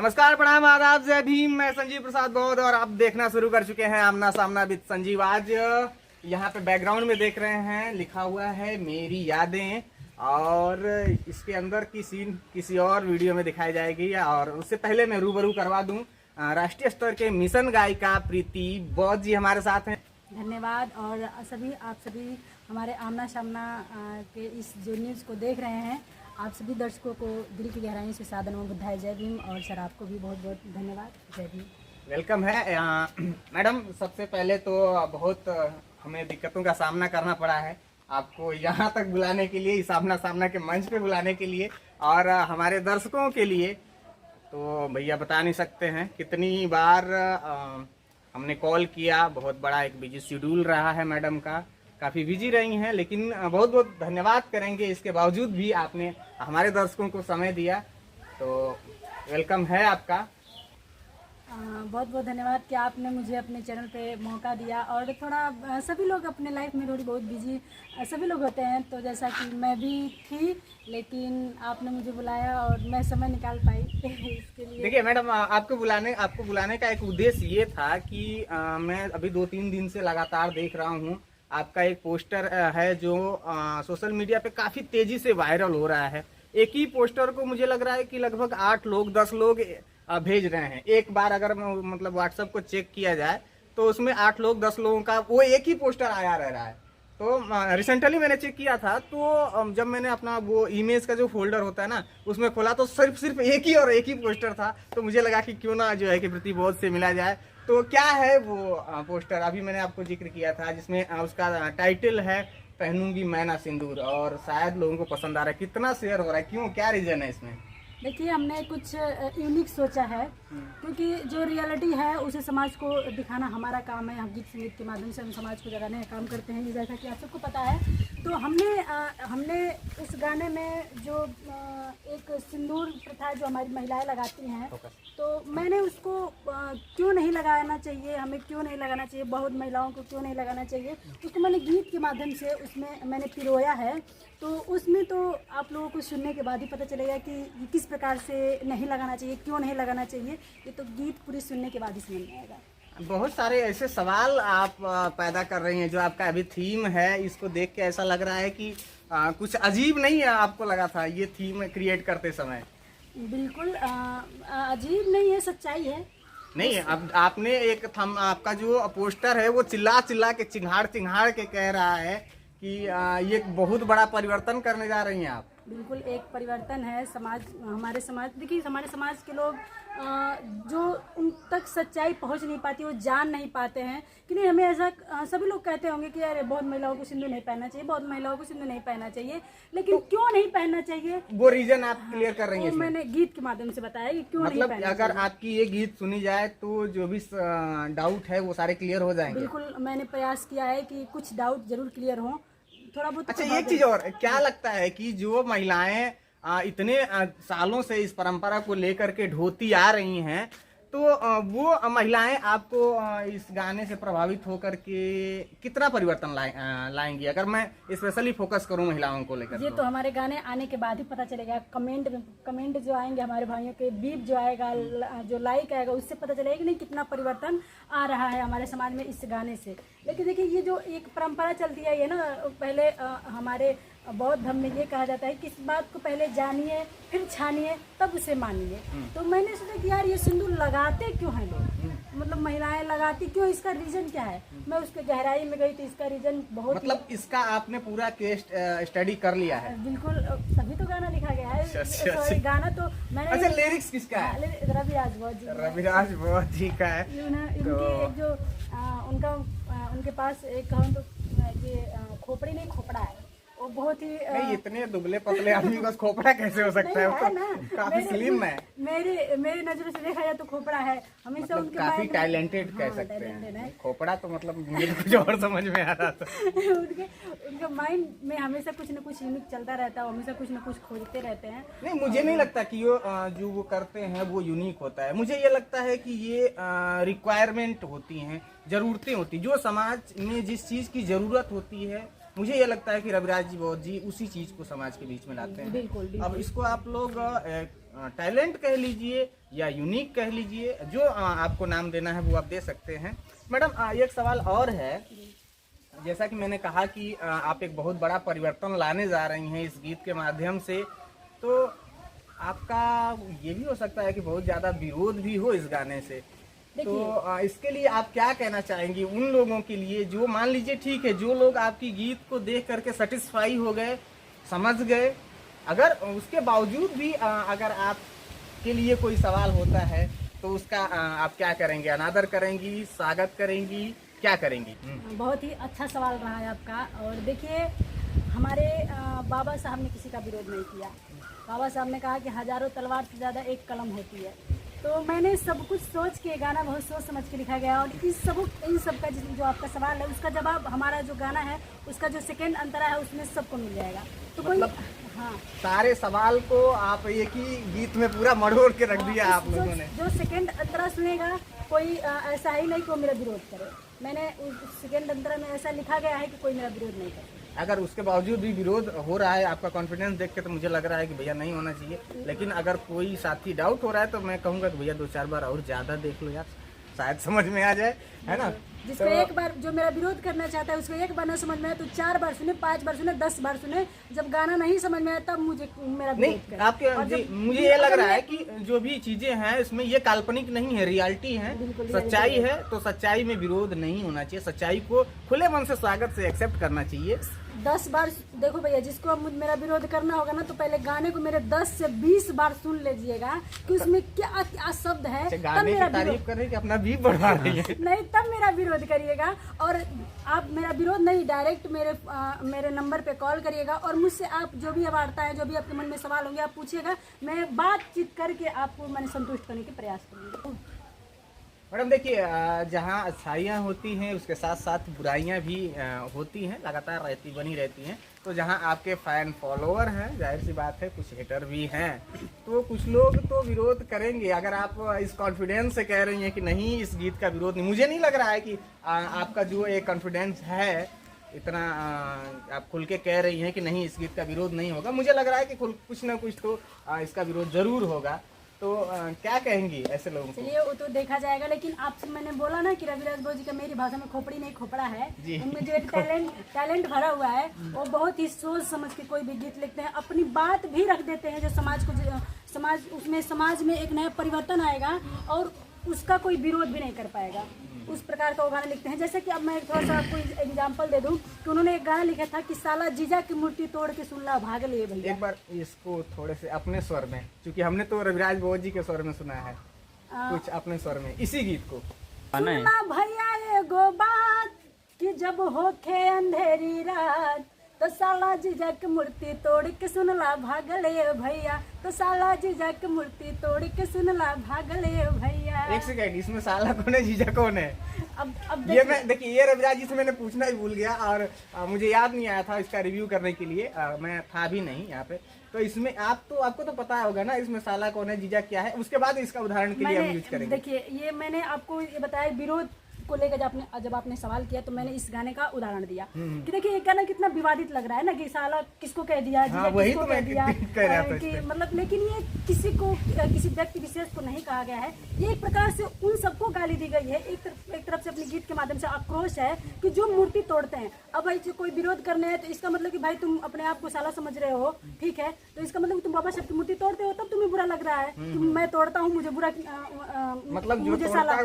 नमस्कार, प्रणाम, आदाब, जय भीम। मैं संजीव प्रसाद बौद्ध और आप देखना शुरू कर चुके हैं आमना सामना विद संजीव। आज यहाँ पे बैकग्राउंड में देख रहे हैं लिखा हुआ है मेरी यादें, और इसके अंदर की सीन किसी और वीडियो में दिखाई जाएगी। और उससे पहले मैं रूबरू करवा दूं, राष्ट्रीय स्तर के मिशन गायिका प्रीति बौद्ध जी हमारे साथ हैं। धन्यवाद। और आप सभी हमारे आमना सामना के इस जो न्यूज़ को देख रहे हैं, आप सभी दर्शकों को दिल की गहराई से सादर में बधाई, जय भीम। और सर आपको भी बहुत बहुत धन्यवाद, जय भीम। वेलकम है मैडम। सबसे पहले तो बहुत हमें दिक्कतों का सामना करना पड़ा है आपको यहाँ तक बुलाने के लिए, इस आमना सामना के मंच पे बुलाने के लिए, और हमारे दर्शकों के लिए तो भैया बता नहीं सकते हैं कितनी बार हमने कॉल किया। बहुत बड़ा एक बिजी शेड्यूल रहा है मैडम का, काफ़ी बिजी रही हैं, लेकिन बहुत बहुत धन्यवाद करेंगे। इसके बावजूद भी आपने हमारे दर्शकों को समय दिया, तो वेलकम है आपका। बहुत बहुत धन्यवाद कि आपने मुझे अपने चैनल पे मौका दिया। और थोड़ा सभी लोग अपने लाइफ में थोड़ी बहुत बिजी सभी लोग होते हैं, तो जैसा कि मैं भी थी, लेकिन आपने मुझे बुलाया और मैं समय निकाल पाई इसके लिए। देखिए मैडम, आपको बुलाने का एक उद्देश्य ये था कि मैं अभी 2-3 दिन से लगातार देख रहा हूँ आपका एक पोस्टर है जो सोशल मीडिया पे काफ़ी तेज़ी से वायरल हो रहा है। एक ही पोस्टर को मुझे लग रहा है कि लगभग 8 लोग 10 लोग भेज रहे हैं। एक बार अगर मतलब व्हाट्सएप को चेक किया जाए तो उसमें 8 लोग 10 लोगों का वो एक ही पोस्टर आया रह रहा है। तो रिसेंटली मैंने चेक किया था, तो जब मैंने अपना वो इमेज का जो फोल्डर होता है ना, उसमें खोला तो सिर्फ एक ही पोस्टर था। तो मुझे लगा कि क्यों ना जो है कि प्रीति बौद्ध से मिला जाए। तो क्या है वो पोस्टर, अभी मैंने आपको जिक्र किया था, जिसमें उसका टाइटल है पहनूंगी मैं ना सिंदूर, और शायद लोगों को पसंद आ रहा है। कितना शेयर हो रहा है, क्यों, क्या रीजन है इसमें? देखिए, हमने कुछ यूनिक सोचा है, क्योंकि जो रियलिटी है उसे समाज को दिखाना हमारा काम है। हम गीत संगीत के माध्यम से हम समाज को जगाने का काम करते हैं, जैसा कि आप सबको पता है। तो हमने उस गाने में जो एक सिंदूर प्रथा जो हमारी महिलाएं लगाती हैं, तो मैंने उसको क्यों नहीं लगाना चाहिए, हमें क्यों नहीं लगाना चाहिए, बहुत महिलाओं को क्यों नहीं लगाना चाहिए, उसको मैंने गीत के माध्यम से उसमें मैंने पिरोया है। तो उसमें तो आप लोगों को सुनने के बाद ही पता चलेगा कि किस प्रकार से नहीं लगाना चाहिए, क्यों नहीं लगाना चाहिए। ये तो गीत पूरी सुनने के बाद ही समझ में आएगा। बहुत सारे ऐसे सवाल आप पैदा कर रही हैं। जो आपका अभी थीम है, इसको देख के ऐसा लग रहा है कि कुछ अजीब नहीं है आपको लगा था ये थीम क्रिएट करते समय? बिल्कुल अजीब नहीं है, सच्चाई है। नहीं, अब आपने आपका जो पोस्टर है वो चिल्ला के चिंगाड़ के कह रहा है कि ये बहुत बड़ा परिवर्तन करने जा रही हैं आप। बिल्कुल एक परिवर्तन है। हमारे समाज, देखिए हमारे समाज के लोग जो उन तक सच्चाई पहुंच नहीं पाती, वो जान नहीं पाते हैं कि नहीं। हमें ऐसा सभी लोग कहते होंगे कि अरे बहुत महिलाओं को सिंदूर नहीं पहनना चाहिए, बहुत महिलाओं को सिंदूर नहीं पहनना चाहिए, लेकिन तो क्यों नहीं पहनना चाहिए वो रीजन आप क्लियर कर रही हैं। मैंने गीत के माध्यम से बताया कि क्यों मतलब नहीं अगर आपकी ये गीत सुनी जाए तो जो भी डाउट है वो सारे क्लियर हो जाएंगे। बिल्कुल मैंने प्रयास किया है कि कुछ डाउट जरूर क्लियर हो, थोड़ा बहुत। अच्छा, एक चीज और, क्या लगता है कि जो महिलाएं इतने सालों से इस परंपरा को लेकर के ढोती आ रही हैं, तो वो महिलाएं आपको इस गाने से प्रभावित होकर के कितना परिवर्तन लाएंगी? अगर मैं स्पेशली फोकस करूं महिलाओं को लेकर, ये तो हमारे गाने आने के बाद ही पता चलेगा। कमेंट जो आएंगे हमारे भाइयों के, बीप जो आएगा, जो लाइक आएगा, उससे पता चलेगा कि नहीं कितना परिवर्तन आ रहा है हमारे समाज में इस गाने से। लेकिन देखिए, ये जो एक परंपरा चलती है ये ना, पहले हमारे बौद्ध धर्म में ये कहा जाता है कि इस बात को पहले जानिए फिर छानिए तब उसे मानिए। तो मैंने सोचा कि यार ये सिंदूर लगाते क्यों हैं लोग, मतलब महिलाएं लगाती क्यों, इसका रीजन क्या है। मैं उसके गहराई में गई तो इसका रीजन बहुत, मतलब इसका आपने पूरा केस स्टडी कर लिया है? बिल्कुल, तभी तो गाना लिखा गया है। सॉरी, गाना तो मैंने। अच्छा, लिरिक्स किसका है? रविराज बौद्ध जी। रविराज बौद्ध जी का है। जो उनके पास एक कहूँ तो ये खोपड़ी नहीं खोपड़ा है, वो बहुत ही नहीं, इतने दुबले पतले आदमी बस खोपड़ा कैसे हो सकता है? तो काफी स्लिम है। मेरी नजरों से देखा जाए तो खोपड़ा है हमेशा, मतलब उनके काफी टैलेंटेड कह सकते हैं। खोपड़ा तो मतलब मुझे कुछ और समझ में आ रहा था। उनके माइंड में हमेशा कुछ न कुछ यूनिक चलता रहता है, हमेशा कुछ न कुछ खोजते रहते हैं। नहीं, मुझे नहीं लगता कि जो वो करते हैं वो यूनिक होता है। मुझे ये लगता है कि ये रिक्वायरमेंट होती हैं, जरूरतें होती, जो समाज में जिस चीज की जरूरत होती है, मुझे ये लगता है कि रविराज जी बौद्ध जी उसी चीज को समाज के बीच में लाते हैं। बिल्कुल। अब इसको आप लोग टैलेंट कह लीजिए या यूनिक कह लीजिए, जो आपको नाम देना है वो आप दे सकते हैं। मैडम एक सवाल और है, जैसा कि मैंने कहा कि आप एक बहुत बड़ा परिवर्तन लाने जा रही हैं इस गीत के माध्यम से, तो आपका ये भी हो सकता है कि बहुत ज़्यादा विरोध भी हो इस गाने से, तो इसके लिए आप क्या कहना चाहेंगी उन लोगों के लिए जो मान लीजिए ठीक है, जो लोग आपकी गीत को देख करके सेटिस्फाई हो गए, समझ गए, अगर उसके बावजूद भी अगर आपके लिए कोई सवाल होता है तो उसका आप क्या करेंगे? अनादर करेंगी, स्वागत करेंगी, क्या करेंगी? बहुत ही अच्छा सवाल रहा है आपका। और देखिए, हमारे बाबा साहब ने किसी का विरोध नहीं किया। बाबा साहब ने कहा कि हजारों तलवार से ज़्यादा एक कलम होती है। तो मैंने सब कुछ सोच के, गाना बहुत सोच समझ के लिखा गया, और इन सब का जो आपका सवाल है उसका जवाब हमारा जो गाना है उसका जो सेकंड अंतरा है उसमें सबको मिल जाएगा। तो मतलब कोई हाँ, सारे सवाल को आप एक ही गीत में पूरा मरोड़ के रख दिया आप लोगों ने। जो सेकंड अंतरा सुनेगा, कोई ऐसा ही नहीं कि वो मेरा विरोध करे। मैंने उस सेकंड अंतरा में ऐसा लिखा गया है कि कोई मेरा विरोध नहीं करे। अगर उसके बावजूद भी विरोध हो रहा है, आपका कॉन्फिडेंस देख के तो मुझे लग रहा है कि भैया नहीं होना चाहिए, लेकिन अगर कोई साथी डाउट हो रहा है तो मैं कहूँगा कि भैया 2-4 बार और ज़्यादा देख लो यार, शायद समझ में आ जाए, है ना? जिसको तो एक बार, जो मेरा विरोध करना चाहता है उसको एक बार ना समझ में आए तो 4 बार सुने, 5 बार सुने, 10 बार सुने। जब गाना नहीं समझ में आया तब मुझे मेरा विरोध नहीं, करे। आपके मुझे ये लग रहा है कि जो भी चीजें हैं इसमें ये काल्पनिक नहीं है, रियलिटी है, सच्चाई है, तो सच्चाई में विरोध नहीं होना चाहिए। सच्चाई को खुले मन से स्वागत से एक्सेप्ट करना चाहिए। 10 बार देखो भैया, जिसको अब मेरा विरोध करना होगा ना तो पहले गाने को मेरे 10 से 20 बार सुन लीजिएगा कि उसमें क्या क्या शब्द है, तब गाने मेरा की तारीफ कर रही है कि अपना भी बढ़ा रही है। नहीं, तब मेरा विरोध करिएगा। और आप मेरा विरोध नहीं, डायरेक्ट मेरे नंबर पे कॉल करिएगा और मुझसे आप जो भी वार्ता है, जो भी आपके मन में सवाल होंगे आप पूछिएगा। मैं बातचीत करके आपको मैंने संतुष्ट करने के प्रयास करूँगी। मैडम देखिए, जहाँ अच्छाइयाँ होती हैं उसके साथ साथ बुराइयाँ भी होती हैं, लगातार बनी रहती हैं। तो जहाँ आपके फैन फॉलोअर हैं, जाहिर सी बात है कुछ हेटर भी हैं, तो कुछ लोग तो विरोध करेंगे। अगर आप इस कॉन्फिडेंस से कह रही हैं कि नहीं इस गीत का विरोध नहीं, मुझे नहीं लग रहा है कि आपका जो एक कॉन्फिडेंस है इतना, आप खुल के कह रही हैं कि नहीं इस गीत का विरोध नहीं होगा। मुझे लग रहा है कि कुछ ना कुछ तो इसका विरोध जरूर होगा। तो क्या कहेंगी ऐसे लोगों को? चलिए वो तो देखा जाएगा, लेकिन आपसे मैंने बोला ना कि रविराज भाई जी का मेरी भाषा में खोपड़ी नहीं खोपड़ा है। उनमें जो एक टैलेंट भरा हुआ है, वो बहुत ही सोच समझ के कोई भी गीत लिखते हैं, अपनी बात भी रख देते हैं जो समाज में एक नया परिवर्तन आएगा और उसका कोई विरोध भी नहीं कर पाएगा। उस प्रकार का वो गाना लिखते हैं। जैसे कि अब मैं थोड़ा सा आपको एग्जांपल दे दूं कि उन्होंने एक गाना लिखा था कि साला जीजा की मूर्ति तोड़ के सुन ला भाग लिए भैया। एक बार इसको थोड़े से अपने स्वर में, क्योंकि हमने तो रविराज बोस जी के स्वर में सुना है, कुछ अपने स्वर में इसी गीत को सुना भैया एगो बात कि जब होखे अंधेरी रात तो साला जीजा की मूर्ति तोड़ के सुनला भागले भैया, तो साला जीजा की मूर्ति तोड़ के सुनला भागले भैया। एक सेकंड, इसमें साला कौन है, जीजा कौन है? अब ये मैं देखिए, ये रविराज जी से मैंने पूछना ही भूल गया और मुझे याद नहीं आया था इसका रिव्यू करने के लिए, मैं था भी नहीं यहाँ पे। तो इसमें आपको तो पता होगा ना इसमें साला कौन है, जीजा क्या है, उसके बाद इसका उदाहरण के लिए हम यूज करेंगे। देखिए, ये मैंने आपको ये बताया विरोध को लेकर जब आपने सवाल किया तो मैंने इस गाने का उदाहरण दिया कि देखिए ये गाना कितना विवादित लग रहा है ना कि साला किसको कह दिया, जीजा किसको कह दिया, कि मतलब, लेकिन ये किसी व्यक्ति विशेष को नहीं कहा गया है। ये एक प्रकार से उन सबको गाली दी गई है। एक तरफ से अपने गीत के माध्यम से आक्रोश है कि जो मूर्ति तोड़ते हैं। अब भाई कोई विरोध करने है तो इसका मतलब कि भाई तुम अपने आप को साला समझ रहे हो, ठीक है, तो इसका मतलब तुम बाबा साहब की मूर्ति तोड़ते हो तब तुम्हें बुरा लग रहा है कि मैं तोड़ता हूँ, मुझे बुरा, मतलब मुझे साला,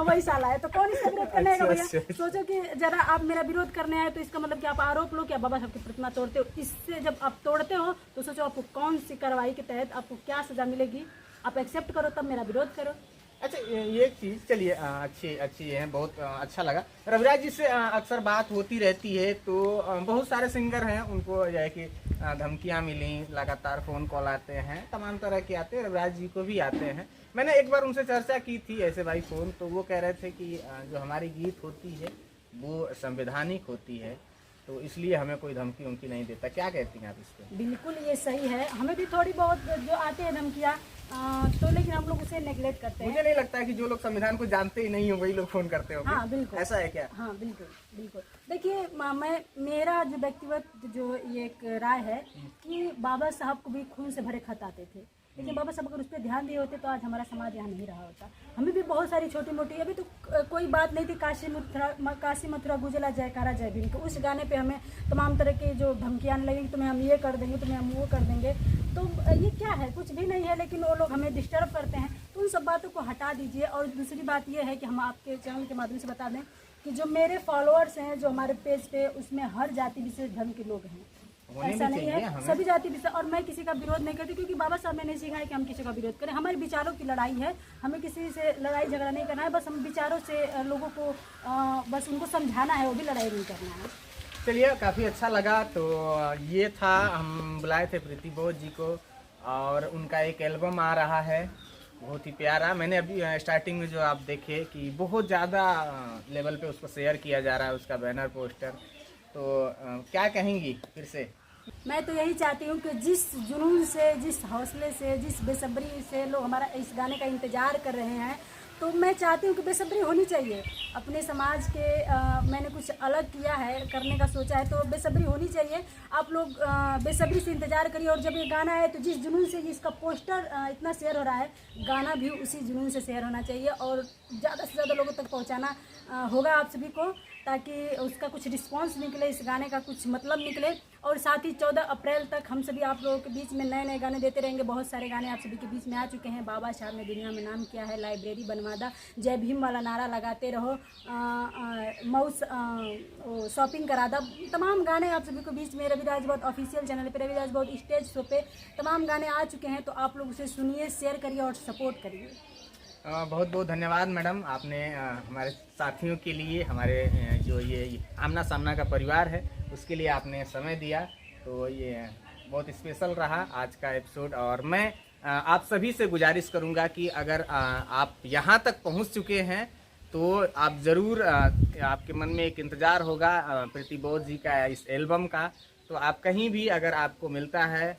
वही साला है। तो कौन इसका विरोध करने का भैया? सोचो कि जरा आप मेरा विरोध करने आए तो इसका मतलब कि आप आरोप लो कि आप बाबा साहब की प्रतिमा तोड़ते हो। इससे जब आप तोड़ते हो तो सोचो आपको कौन सी कार्रवाई के तहत आपको क्या सजा मिलेगी, आप एक्सेप्ट करो तब मेरा विरोध करो। अच्छा, ये एक चीज़ चलिए अच्छी है, बहुत अच्छा लगा। रविराज जी से अक्सर बात होती रहती है, तो बहुत सारे सिंगर हैं उनको जो है कि धमकियाँ मिली, लगातार फ़ोन कॉल आते हैं, तमाम तरह के आते हैं, रविराज जी को भी आते हैं। मैंने एक बार उनसे चर्चा की थी ऐसे भाई फ़ोन, तो वो कह रहे थे कि जो हमारी गीत होती है वो संवैधानिक होती है, तो इसलिए हमें कोई धमकी उमकी नहीं देता। क्या कहती हैं आप इस पर? बिल्कुल ये सही है, हमें भी थोड़ी बहुत जो आते हैं धमकियाँ, तो लेकिन हम लोग उसे नेग्लेक्ट करते हैं। मुझे नहीं लगता है कि जो लोग संविधान को जानते ही नहीं हो वही लोग फोन करते हो। हाँ बिल्कुल, ऐसा है क्या? हाँ बिल्कुल। देखिए, मेरा जो व्यक्तिगत जो ये एक राय है कि बाबा साहब को भी खून से भरे खत आते थे, लेकिन बाबा साहब अगर उस पर ध्यान दिए होते तो आज हमारा समाज यहाँ नहीं रहा होता। हमें भी बहुत सारी छोटी मोटी, अभी तो कोई बात नहीं थी, काशी मथुरा गुजला जयकारा जय भीम, तो उस गाने पे हमें तमाम तरह की जो धमकियाँ आने लगेंगी, तुम्हें हम ये कर देंगे, तुम्हें हम वो कर देंगे। तो ये क्या है, कुछ भी नहीं है, लेकिन वो लोग हमें डिस्टर्ब करते हैं। तो उन सब बातों को हटा दीजिए। और दूसरी बात ये है कि हम आपके चैनल के माध्यम से बता दें कि जो मेरे फॉलोअर्स हैं जो हमारे पेज पे, उसमें हर जाति विशेष धर्म के लोग हैं, ऐसा नहीं है, सभी जाति विशेष। और मैं किसी का विरोध नहीं करती, क्योंकि बाबा साहब ने नहीं सिखाया कि हम किसी का विरोध करें। हमारे विचारों की लड़ाई है, हमें किसी से लड़ाई झगड़ा नहीं करना है, बस हम विचारों से लोगों को बस उनको समझाना है, वो भी लड़ाई नहीं करना है। चलिए, काफ़ी अच्छा लगा। तो ये था, हम बुलाए थे प्रीति बोध जी को, और उनका एक एल्बम आ रहा है बहुत ही प्यारा। मैंने अभी स्टार्टिंग में जो आप देखे कि बहुत ज़्यादा लेवल पे उसको शेयर किया जा रहा है, उसका बैनर पोस्टर। तो क्या कहेंगी फिर से? मैं तो यही चाहती हूँ कि जिस जुनून से, जिस हौसले से, जिस बेसब्री से लोग हमारा इस गाने का इंतज़ार कर रहे हैं, तो मैं चाहती हूँ कि बेसब्री होनी चाहिए। अपने समाज के मैंने कुछ अलग किया है, करने का सोचा है, तो बेसब्री होनी चाहिए। आप लोग बेसब्री से इंतज़ार करिए। और जब ये गाना है तो जिस जुनून से इसका पोस्टर इतना शेयर हो रहा है, गाना भी उसी जुनून से शेयर होना चाहिए और ज़्यादा से ज़्यादा लोगों तक पहुँचाना होगा आप सभी को, ताकि उसका कुछ रिस्पांस निकले, इस गाने का कुछ मतलब निकले। और साथ ही 14 अप्रैल तक हम सभी आप लोगों के बीच में नए नए गाने देते रहेंगे। बहुत सारे गाने आप सभी के बीच में आ चुके हैं। बाबा साहब ने दुनिया में नाम किया है, लाइब्रेरी बनवा दा, जय भीम वाला नारा लगाते रहो, माउस शॉपिंग करा दा, तमाम गाने आप सभी को बीच में रविराज बहुत ऑफिशियल चैनल पे, रविराज बहुत स्टेज शो पे तमाम गाने आ चुके हैं। तो आप लोग उसे सुनिए, शेयर करिए और सपोर्ट करिए। बहुत बहुत धन्यवाद मैडम, आपने हमारे साथियों के लिए, हमारे जो ये आमना सामना का परिवार है, उसके लिए आपने समय दिया। तो ये बहुत स्पेशल रहा आज का एपिसोड। और मैं आप सभी से गुजारिश करूंगा कि अगर आप यहाँ तक पहुँच चुके हैं तो आप ज़रूर, आपके मन में एक इंतज़ार होगा प्रीति बोध जी का इस एल्बम का। तो आप कहीं भी अगर आपको मिलता है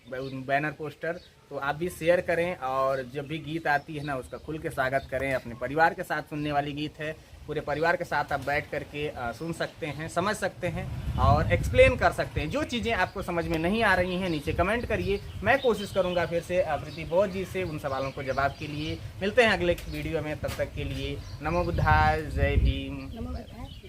बैनर पोस्टर, तो आप भी शेयर करें। और जब भी गीत आती है ना, उसका खुल के स्वागत करें। अपने परिवार के साथ सुनने वाली गीत है, पूरे परिवार के साथ आप बैठ करके सुन सकते हैं, समझ सकते हैं और एक्सप्लेन कर सकते हैं। जो चीज़ें आपको समझ में नहीं आ रही हैं, नीचे कमेंट करिए। मैं कोशिश करूंगा फिर से प्रीति बोध जी से उन सवालों को जवाब के लिए। मिलते हैं अगले वीडियो में, तब तक के लिए नमो बुद्धाय, जय भीम। नमो बुद्धाय।